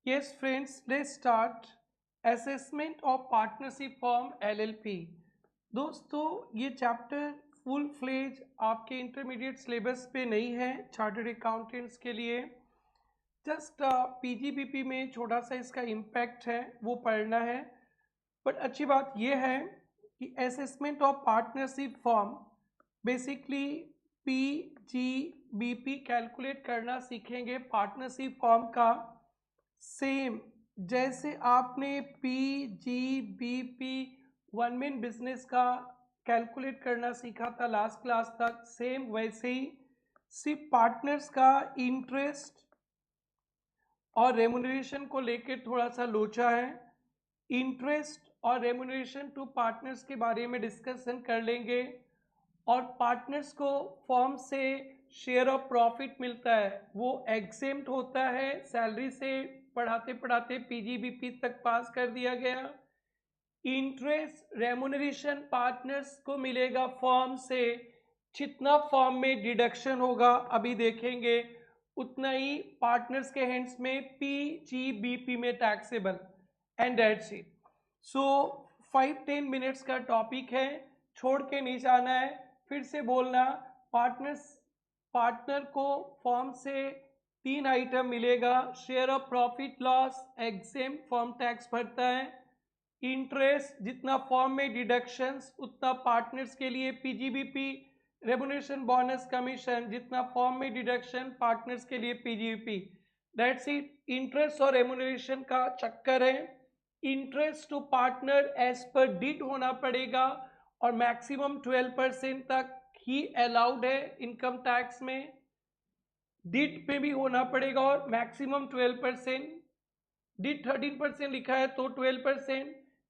Yes, friends, let's start. Assessment of Partnership Firm LLP. दोस्तों ये chapter full fledge आपके intermediate syllabus पे नहीं है चार्टर्ड अकाउंटेंट्स के लिए। जस्ट पीजीबीपी में छोटा सा इसका इम्पैक्ट है वो पढ़ना है। बट अच्छी बात यह है कि assessment of partnership form basically PGBP calculate करना सीखेंगे पार्टनरशिप फॉर्म का। सेम जैसे आपने पीजीबीपी वन मैन बिजनेस का कैलकुलेट करना सीखा था लास्ट क्लास तक, सेम वैसे ही सिर्फ पार्टनर्स का इंटरेस्ट और रेमुनरेशन को लेकर थोड़ा सा लोचा है। इंटरेस्ट और रेमुनरेशन टू पार्टनर्स के बारे में डिस्कशन कर लेंगे और पार्टनर्स को फर्म से शेयर ऑफ प्रॉफिट मिलता है, वो एग्जेम्प्ट होता है सैलरी से। पढ़ाते पढ़ाते पीजीबीपी तक पास कर दिया गया। इंटरेस्ट रेमुनरेशन पार्टनर्स को मिलेगा फर्म से, जितना फर्म में डिडक्शन होगा अभी देखेंगे उतना ही पार्टनर्स के हैंड्स में पीजीबीपी में taxable and that's it. So 5-10 minutes का टॉपिक है, छोड़ के नहीं जाना है। फिर से बोलना, पार्टनर को फर्म से 3 आइटम मिलेगा। Share of profit loss exempt, firm tax भरता है। इंटरेस्ट जितना फर्म में डिडक्शंस उतना पार्टनर्स के लिए पीजीबीपी। रेमुनरेशन बोनस कमीशन जितना फर्म में डिडक्शन पार्टनर्स के लिए पीजीबीपी। That's it. इंटरेस्ट और रेमुनरेशन का चक्कर है। Interest to partner as per deed होना पड़ेगा और मैक्सिमम 12% तक ही अलाउड है इनकम टैक्स में। डिड पे भी होना पड़ेगा और मैक्सिमम 12%। डिड 13% लिखा है तो 12%,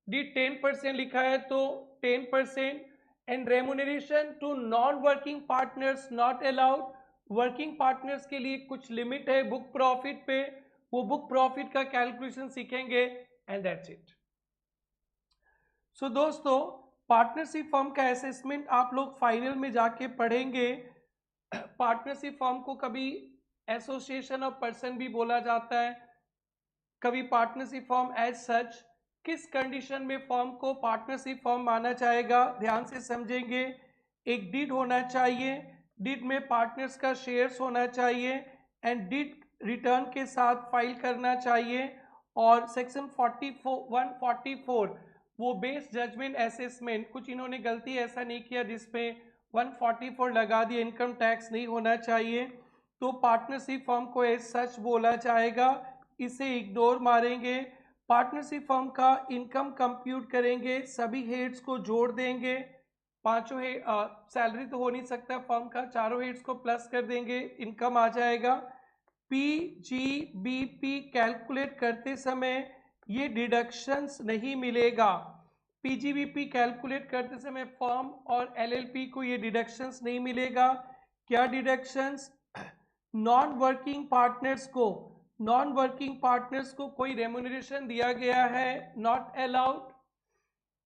डिड 10% लिखा है तो 10%। And remuneration to non working partners not allowed. Working partners के लिए कुछ लिमिट है बुक प्रॉफिट पे, वो बुक प्रॉफिट का कैलकुलेशन सीखेंगे एंड दैट्स इट। सो दोस्तों, पार्टनरशिप फर्म का असेसमेंट आप लोग फाइनल में जाके पढ़ेंगे। पार्टनरशिप फर्म को कभी एसोसिएशन ऑफ पर्सन भी बोला जाता है, कभी पार्टनरशिप फर्म एज सच। किस कंडीशन में फर्म को पार्टनरशिप फर्म माना जाएगा, ध्यान से समझेंगे। एक डिड होना चाहिए, डिड में पार्टनर्स का शेयर्स होना चाहिए एंड डिड रिटर्न के साथ फाइल करना चाहिए। और सेक्शन 144 वो बेस जजमेंट असेसमेंट, कुछ इन्होंने गलती ऐसा नहीं किया जिसमें 144 लगा दिया, इनकम टैक्स नहीं होना चाहिए, तो पार्टनरशिप फर्म को एज सच बोला जाएगा, इसे इग्नोर मारेंगे। पार्टनरशिप फर्म का इनकम कंप्यूट करेंगे, सभी हेड्स को जोड़ देंगे। पांचों सैलरी तो हो नहीं सकता फर्म का, चारों हेड्स को प्लस कर देंगे, इनकम आ जाएगा। पीजीबीपी कैलकुलेट करते समय ये डिडक्शंस नहीं मिलेगा। पीजीबीपी कैलकुलेट करते समय फर्म और एलएलपी को ये डिडक्शंस नहीं मिलेगा। क्या डिडक्शंस? नॉन वर्किंग पार्टनर्स को कोई रेमुनरेशन दिया गया है, not allowed.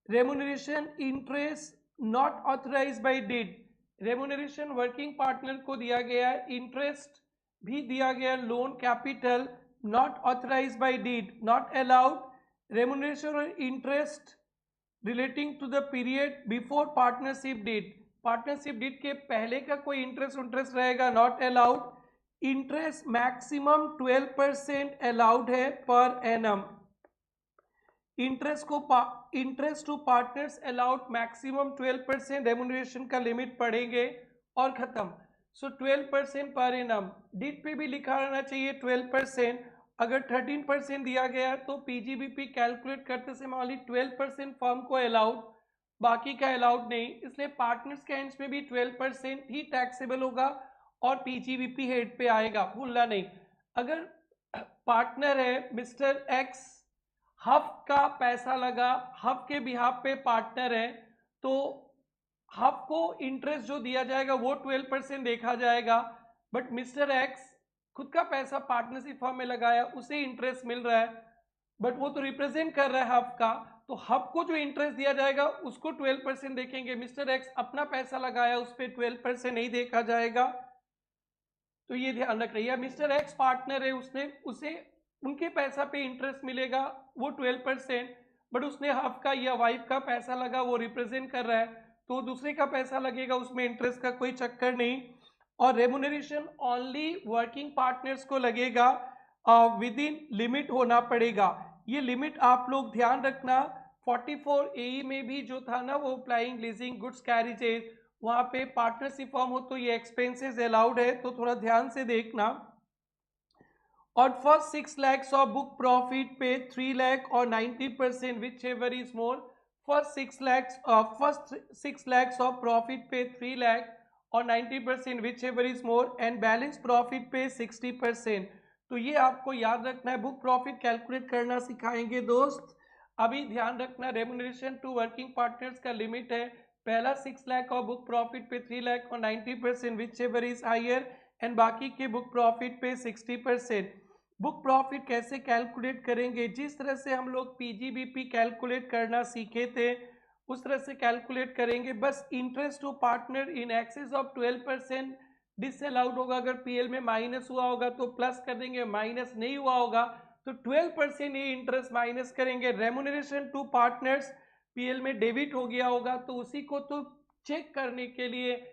Remuneration interest not authorise by deed. Remuneration working partner को दिया गया है, इंटरेस्ट भी दिया गया, loan capital not authorise by deed, not allowed. Remuneration और interest relating to the period before partnership deed, partnership deed के पहले का कोई इंटरेस्ट रहेगा, not allowed. Interest maximum 12% allowed है per annum. Interest to partners allowed maximum 12%, remuneration का limit पढ़ेंगे और खत्म। सो 12% पर एनम। डिड पे भी लिखा रहना चाहिए 12%। अगर 13% दिया गया तो पीजीबीपी कैलकुलेट करते समय ओनली 12% फर्म को अलाउड, बाकी का अलाउड नहीं, इसलिए पार्टनर्स के एंड्स में भी 12% ही टैक्सेबल होगा और पीजीबीपी हेड पे आएगा, भूलना नहीं। अगर पार्टनर है मिस्टर एक्स, हफ का पैसा लगा, हफ के बिहाफ पे पार्टनर है, तो हफ को इंटरेस्ट जो दिया जाएगा वो 12% देखा जाएगा। बट मिस्टर एक्स खुद का पैसा पार्टनरशिप फर्म में लगाया, उसे इंटरेस्ट मिल रहा है, बट वो तो रिप्रेजेंट कर रहा है हफ का, तो हफ को जो इंटरेस्ट दिया जाएगा उसको 12% देखेंगे। मिस्टर एक्स अपना पैसा लगाया, उस पर 12% नहीं देखा जाएगा, तो ये ध्यान रख रही है। मिस्टर एक्स पार्टनर है, उसने उसे उनके पैसा पे इंटरेस्ट मिलेगा वो 12%, बट उसने हाफ का या वाइफ का पैसा लगा वो रिप्रेजेंट कर रहा है तो दूसरे का पैसा लगेगा, उसमें इंटरेस्ट का कोई चक्कर नहीं। और रेमुनरेशन ओनली वर्किंग पार्टनर्स को लगेगा, विद इन लिमिट होना पड़ेगा। ये लिमिट आप लोग ध्यान रखना। 44 ए में भी जो था ना वो अप्लाइंग लीजिंग गुड्स कैरिजेज, वहां पे पार्टनरशिप फॉर्म हो तो ये एक्सपेंसेस अलाउड है, तो थोड़ा ध्यान से देखना। और first 6 lakhs of book profit पे 3 lakh और 90% whichever is more। First 6 lakhs of profit पे 3 lakh और 90% whichever is more and balance profit पे 60%। तो ये आपको याद रखना है, बुक प्रॉफिट कैलकुलेट करना सिखाएंगे दोस्त। अभी ध्यान रखना रेमुनरेशन टू वर्किंग पार्टनर्स का लिमिट है, पहला 6 लाख और बुक प्रॉफिट पे 3 लाख और 90% whichever is higher एंड बाकी के बुक प्रॉफिट पे 60%। बुक प्रॉफिट कैसे कैलकुलेट करेंगे, जिस तरह से हम लोग पीजीबीपी कैलकुलेट करना सीखे थे उस तरह से कैलकुलेट करेंगे। बस interest to partner in excess of 12% disallowed होगा, अगर पीएल में माइनस हुआ होगा तो प्लस कर देंगे, माइनस नहीं हुआ होगा तो 12% ही इंटरेस्ट माइनस करेंगे। रेमुनरेशन टू पार्टनर्स पीएल में डेबिट हो गया होगा तो उसी को तो चेक करने के लिए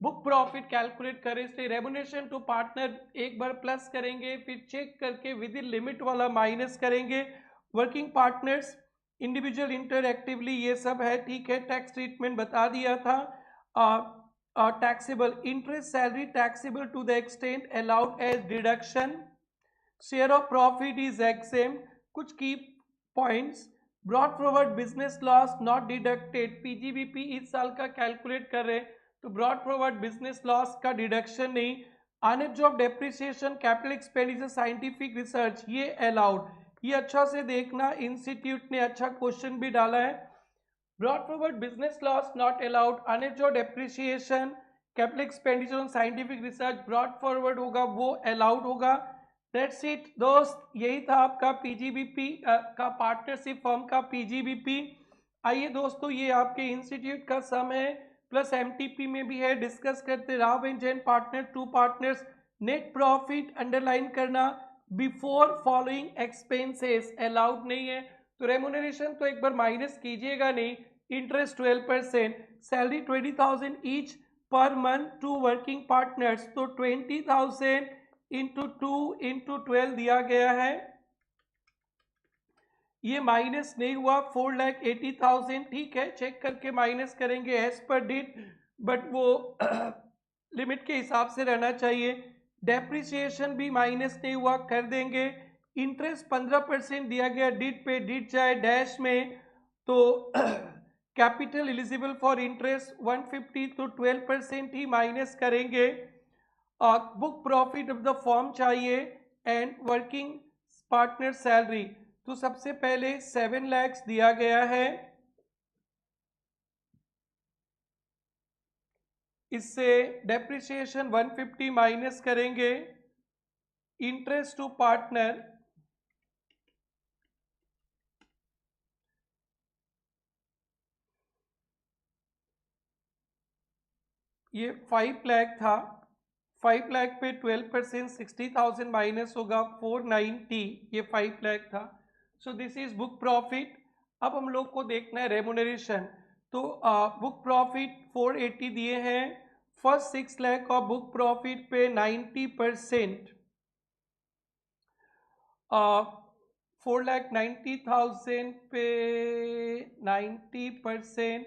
बुक प्रॉफिट कैलकुलेट करें, इसलिए रेमुनेशन टू पार्टनर एक बार प्लस करेंगे फिर चेक करके विद इन लिमिट वाला माइनस करेंगे। वर्किंग पार्टनर्स इंडिविजुअल इंटरएक्टिवली ये सब है, ठीक है। टैक्स ट्रीटमेंट बता दिया था। Taxable interest salary taxable to the extent allowed as deduction, share of profit is exempt. कुछ key points, brought forward business loss not deducted, PGBP इस साल का कैलकुलेट कर रहे हैं तो ब्रॉड फॉरवर्ड बिजनेस लॉस का डिडक्शन नहीं। Unabsorbed depreciation capital expenditure scientific research ये अलाउड। ये अच्छा से देखना, इंस्टीट्यूट ने अच्छा क्वेश्चन भी डाला है। Broad forward business loss not allowed, unabsorbed depreciation capital expenditure on scientific research brought forward होगा वो अलाउड होगा। दैट्स इट दोस्त, यही था आपका पीजीबीपी का पार्टनरशिप फर्म का पीजीबीपी। आइए दोस्तों, ये आपके इंस्टीट्यूट का सम है प्लस एमटीपी में भी है, डिस्कस करते। Rao and Jain partner two partners, net profit underline करना, बिफोर फॉलोइंग एक्सपेंसेस अलाउड नहीं है तो रेमुनरेशन तो एक बार माइनस कीजिएगा नहीं। Interest 12%, salary 20,000 each per month to working partners, तो 20,000 इंटू 2 इंटू 12 दिया गया है। ये माइनस नहीं हुआ, 4,80,000, ठीक है, चेक करके माइनस करेंगे एज पर डिट, बट वो लिमिट के हिसाब से रहना चाहिए। डेप्रिसिएशन भी माइनस नहीं हुआ, कर देंगे। इंटरेस्ट 15% दिया गया, डिट पे डिट जाए डैश में तो कैपिटल एलिजिबल फॉर इंटरेस्ट 150 तो 12% ही माइनस करेंगे। Book profit of the form चाहिए एंड वर्किंग पार्टनर सैलरी, तो सबसे पहले 7 lakhs दिया गया है, इससे डेप्रिसिएशन 150 माइनस करेंगे। इंटरेस्ट टू पार्टनर ये 5 लाख था, 5 लाख पे 12% 60,000 माइनस होगा 490, ये 5 लाख था। So this is book profit. अब हम लोग को देखना है रेमुनरेशन, तो बुक प्रॉफिट 480 दिए हैं, फर्स्ट 6 लाख और बुक प्रॉफिट पे 90%, 4,90,000 पे 90%,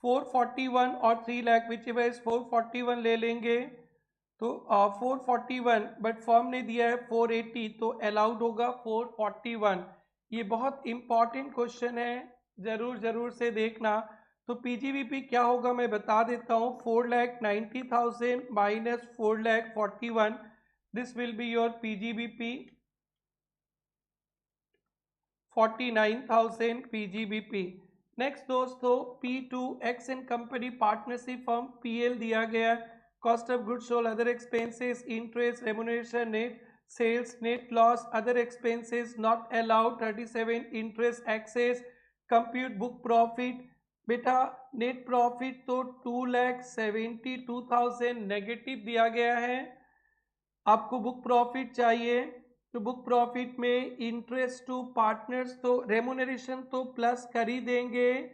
441 और 3 लाख विच इज 441 ले लेंगे तो 441, बट फॉर्म ने दिया है 480 तो अलाउड होगा 441। ये बहुत इंपॉर्टेंट क्वेश्चन है, जरूर से देखना। तो पीजीबीपी क्या होगा मैं बता देता हूँ, 4,90,000 minus 4,41, this will be your PGBP 49,000 PGBP. Next दोस्तों P2 X and company partnership firm PL दिया गया, cost of goods sold, other expenses, interest, remuneration, net sales, net loss, other expenses not allowed 37, interest excess, compute book profit. बेटा net profit तो 2,72,000 negative दिया गया है, आपको book profit चाहिए तो बुक प्रॉफिट में इंटरेस्ट टू पार्टनर्स तो रेमुनरेशन तो प्लस कर ही देंगे,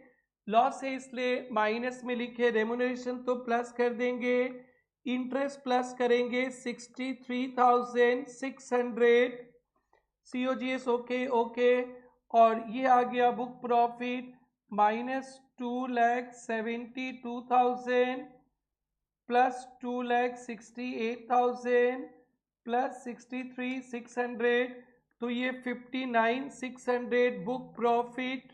लॉस है इसलिए माइनस में लिखे, रेमुनरेशन तो प्लस कर देंगे, इंटरेस्ट प्लस करेंगे 63,600, COGS ओके ओके, और ये आ गया बुक प्रॉफिट -2,72,000 प्लस 2,68,000 प्लस 63,600, तो ये 59,600 बुक प्रॉफिट।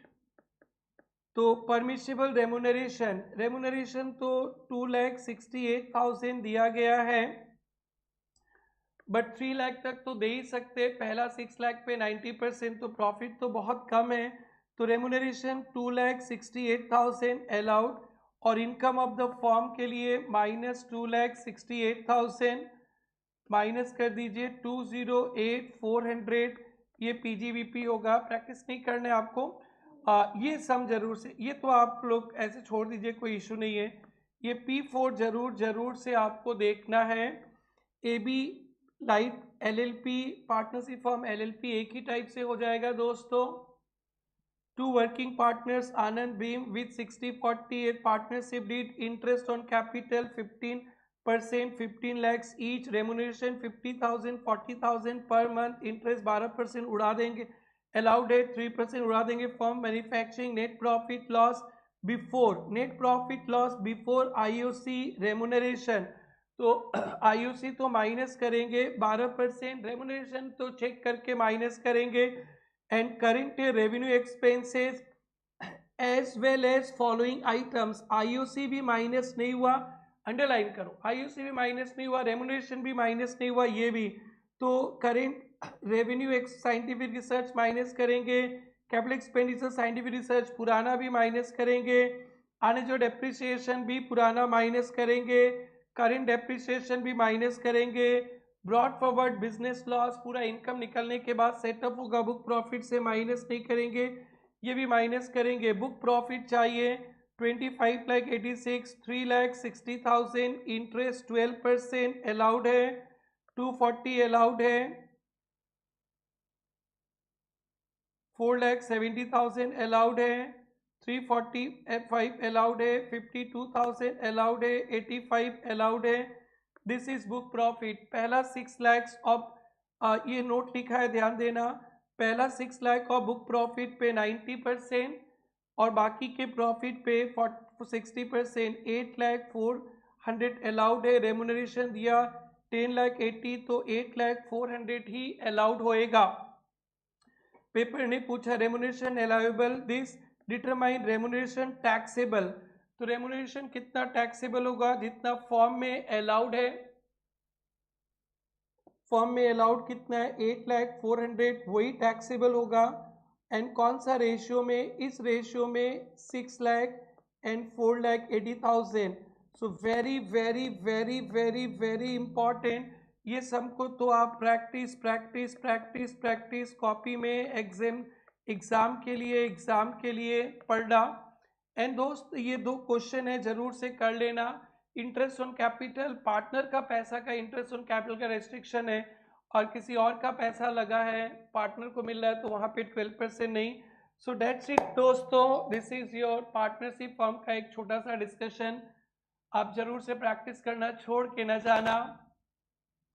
तो परमिशिबल रेमुनरेशन तो 2,68,000 दिया गया है, बट 3 लाख तक तो दे ही सकते, पहला 6 लाख पे 90%, तो प्रॉफिट तो बहुत कम है, तो रेमुनरेशन 2,68,000 अलाउड, और इनकम ऑफ द फॉर्म के लिए -2,68,000 माइनस कर दीजिए 208,400, ये PGBP होगा, प्रैक्टिस नहीं करने आपको, ये सम जरूर से, ये तो आप लोग ऐसे छोड़ दीजिए, कोई इशू नहीं है, ये P4 जरूर से आपको देखना है। AB light LLP partnership form LLP एक ही टाइप से हो जाएगा दोस्तों। 2 working partners Anand Bhim with 60/40 partnership deed, interest on capital 15%, 15 lakhs each, remuneration 50,000 40,000 per month, interest 12% उड़ा देंगे, अलाउड है 3% उड़ा देंगे। Form manufacturing net profit loss before IOC remuneration, तो IOC तो माइनस करेंगे 12%, रेमुनरेशन तो चेक करके माइनस करेंगे, and current revenue expenses as well as following items, IOC भी माइनस नहीं हुआ, अंडरलाइन करो, IOC भी माइनस नहीं हुआ, रेमुनरेशन भी माइनस नहीं हुआ, ये भी, तो current revenue scientific research minus करेंगे, कैपिटल एक्सपेंडिचर साइंटिफिक रिसर्च पुराना भी माइनस करेंगे, आने जो डेप्रिसिएशन भी पुराना माइनस करेंगे, करेंट डेप्रिसिएशन भी माइनस करेंगे, ब्रॉड फॉरवर्ड बिजनेस लॉस पूरा इनकम निकलने के बाद सेटअप होगा, बुक प्रॉफिट से माइनस नहीं करेंगे, ये भी माइनस करेंगे। बुक प्रॉफिट चाहिए 25,86,000 3,60,000, इंटरेस्ट 12% अलाउड है, 240 अलाउड है, 4,70,000 अलाउड है, 345 अलाउड है, 52,000 अलाउड है, 85 अलाउड है। This is book profit. पहला 6 लाख ऑफ ये नोट लिखा है, ध्यान देना, पहला 6 लाख ऑफ बुक प्रॉफिट पे 90% और बाकी के प्रॉफिट पे 60%, 8,04,000 अलाउड है, रेमुनरेशन दिया 10,80,000, तो 8,04,000 ही अलाउड होएगा। पेपर ने पूछा remuneration allowable, this determine remuneration taxable, तो रेमुनरेशन कितना टैक्सेबल होगा, जितना फॉर्म में अलाउड है, फॉर्म में अलाउड कितना है 8,04,000 वही टैक्सेबल होगा, एंड कौन सा रेशियो में, इस रेशियो में 6 lakh and 4,80,000, so very very very very very important, ये सबको तो आप practice practice practice practice copy में एग्जाम के लिए पढ़ना। एंड दोस्त ये 2 क्वेश्चन है, जरूर से कर लेना। इंटरेस्ट ऑन कैपिटल, पार्टनर का पैसा का इंटरेस्ट ऑन कैपिटल का रेस्ट्रिक्शन है, और किसी और का पैसा लगा है पार्टनर को मिल रहा है तो वहाँ पे 12% नहीं। सो डेट्स इट दोस्तों, this is your partnership form का एक छोटा सा डिस्कशन, आप जरूर से प्रैक्टिस करना, छोड़ के न जाना।